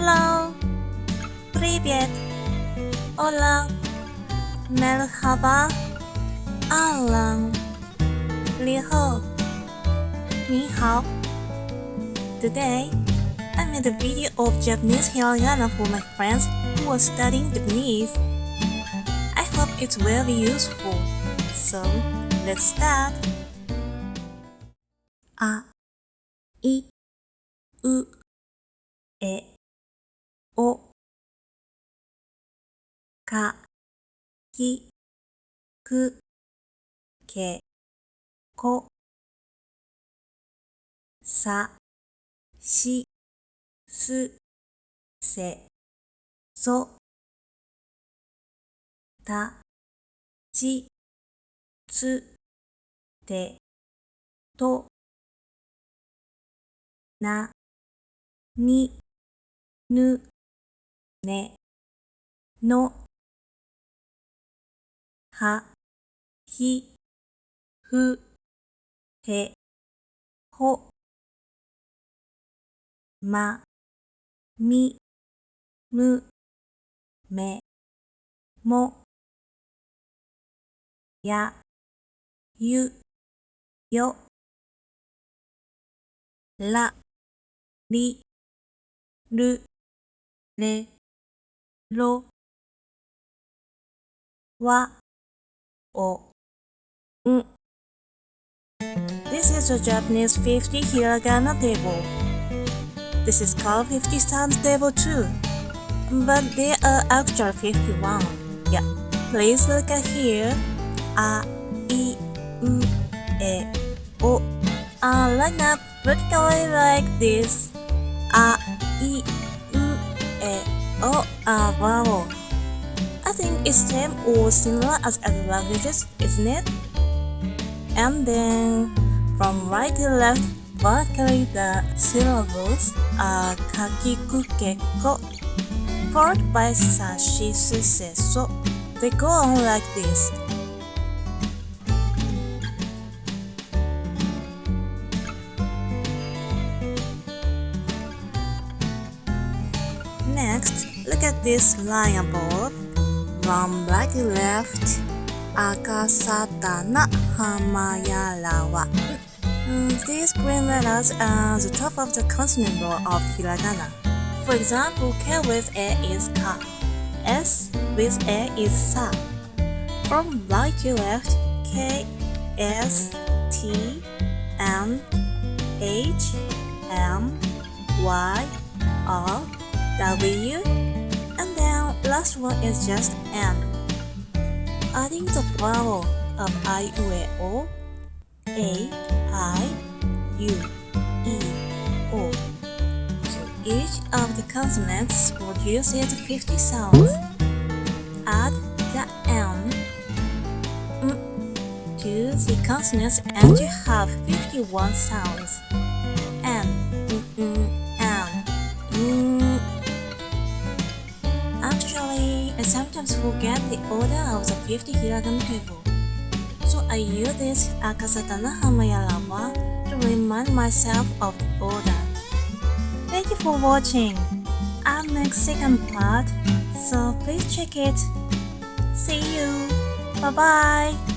Hello, привет, hola, merhaba, ahlan, ni hao. Today, I made a video of Japanese hiragana for my friends who are studying Japanese. I hope it will be useful. So, let's start. あいうえおかきくけこさしすせそたちつてとなにぬねのはひふへほまみむめもやゆよらりるれろわおん This is a Japanese 50 hiragana table. This is called 50 sounds table too. But there are actually 51. Yeah, please look at here. A, I, U, E, O are lined up vertically like this. A, I, U, E, O are vowel. I think it's same or similar as other languages, isn't it? And then, from right to left, vertically the syllables are kakikukeko, followed by sashi suse so. They go on like this. Next, look at this line above. From right to left, akasata hamayara wa. These green letters are the top of the consonant row of hiragana. For example, K with A is ka, S with A is sa. From right to left, K, S, T, M, H, M, Y, R, W, and then last one is just N. Adding the vowel of I, U, E, O, A, I, U, E, O. So each of the consonants produces 50 sounds. Add the N to the consonants and you have 51 sounds. N, Actually, I sometimes forget the order of the 50 hiragana table. So I use this akasata hamayara wa to remind myself of the order. Thank you for watching. I'll make second part, so please check it. See you. Bye bye.